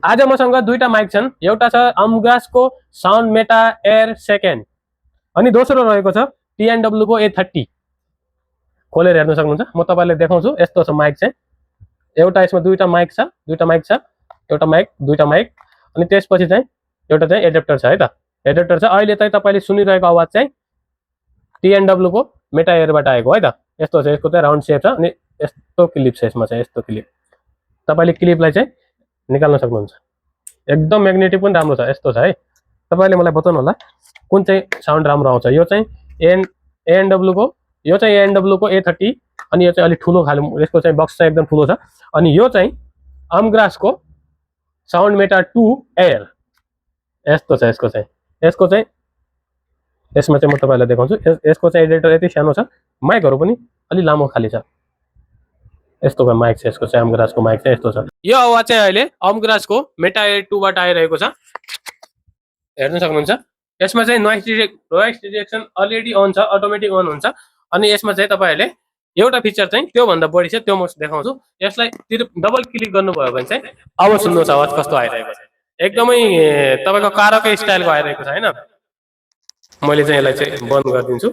आज मसँग दुईटा माइक छन्। एउटा छ अमग्रासको साउन्ड मेटा एयर सेकेन्ड अनि दोस्रो रहेको छ टिएनडब्ल्यू को A30। खोलेर हेर्न सक्नुहुन्छ। म तपाईँलाई देखाउँछु। यस्तो छ माइक चाहिँ। एउटा यसमा दुईटा माइक छ, एउटा माइक दुईटा माइक अनि त्यसपछि चाहिँ एउटा चाहिँ एडेप्टर छ है त। एडेप्टर छ। अहिले चाहिँ तपाईँले सुनिरहेको आवाज चाहिँ टिएनडब्ल्यू को मेटा एयरबाट आएको है त। यस्तो छ, यसको चाहिँ राउन्ड सेप छ अनि यस्तो क्लिप छ यसमा चाहिँ, यस्तो क्लिप। तपाईँले क्लिपलाई चाहिँ निकाल्न सक्नुहुन्छ। एकदम म्याग्नेटिक पनि राम्रो छ। यस्तो छ है। तपाईँले मलाई बताउनु होला कुन चाहिँ साउन्ड राम्रो आउँछ। यो चाहिँ एएनडब्ल्यू को, यो चाहिँ एएनडब्ल्यू को A30 अनि यो चाहिँ अलि ठुलो खाले, यसको चाहिँ बक्स चाहिँ एकदम ठुलो छ। अनि यो चाहिँ अमग्रासको साउन्ड मेटा 2 एयर। यस्तो छ यसको चाहिँ। यसमा चाहिँ म तपाईँलाई देखाउँछु। यसको चाहिँ एडिटर यति सानो छ, माइकहरू पनि अलि लामो खाली छ। यस्तो माइक छ यसको चाहिँ, अमग्रासको माइक चाहिँ यस्तो छ। यो आवाज चाहिँ अहिले अमग्रासको मेटा एयर 2 बाट आइरहेको छ। हेर्न सक्नुहुन्छ। यसमा चाहिँ नोइज डिटेक्सन अलरेडी अन छ, अटोमेटिक अन हुन्छ। अनि यसमा चाहिँ तपाईहरुले एउटा फिचर चाहिँ त्यो भन्दा बढी छ, त्यो म देखाउँछु। यसलाई डबल क्लिक गर्नुभयो भने चाहिँ अब सुन्नुहोस् आवाज कस्तो आइरहेको छ। एकदमै तपाईको कारकै स्टाइलको आइरहेको छ हैन। मैले चाहिँ यसलाई चाहिँ बन्द गरिदिन्छु।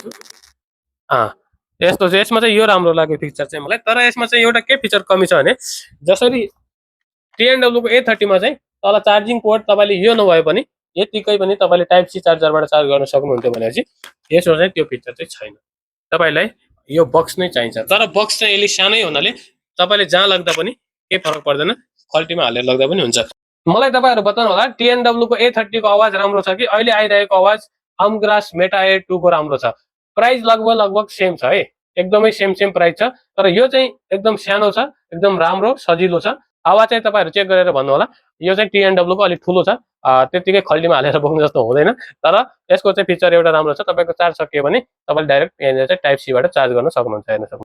यस्तो चाहिँ यसमा चाहिँ यो राम्रो लाग्यो फिचर चाहिँ मलाई। तर यसमा चाहिँ एउटा के फिचर कमी छ भने जसरी टिएनडब्ल्यू को A30 मा चाहिँ तल चार्जिङ पोर्ट तपाईले यो नभए पनि यतिकै पनि तपाईले टाइप सी चार्जरबाट चार्ज गर्न सक्नुहुन्थ्यो भनेपछि यसमा चाहिँ त्यो फिचर चाहिँ छैन। तपाईलाई यो बक्स नै चाहिन्छ। तर बक्स चाहिँ अलि सानै हुनाले तपाईले जहाँ लाग्दा पनि के फरक पर्दैन, खल्टीमा हालेर लाग्दा पनि हुन्छ। मलाई तपाईहरु बताउनु होला टिएनडब्ल्यू को A30 को आवाज राम्रो छ कि अहिले आइरहेको आवाज अमग्रास मेटा एयर 2 को राम्रो छ। प्राइस लगभग सेम छ है, एकदमै सेम प्राइस छ। तर यो चाहिँ एकदम सानो छ, एकदम राम्रो सजिलो छ। आवाज चाहिँ तपाईहरु चेक गरेर भन्नु होला। यो चाहिँ टिएनडब्ल्यू को अलि ठुलो छ, त्यतिकै खल्टीमा हालेर बोक्नु जस्तो हुँदैन। तर यसको चाहिँ फिचर एउटा राम्रो छ। तपाईको चार्ज सकियो भने तपाईले डाइरेक्ट यहाँनिर चाहिँ टाइप सी बाट चार्ज गर्न सक्नुहुन्छ। हेर्न सक्नुहुन्छ।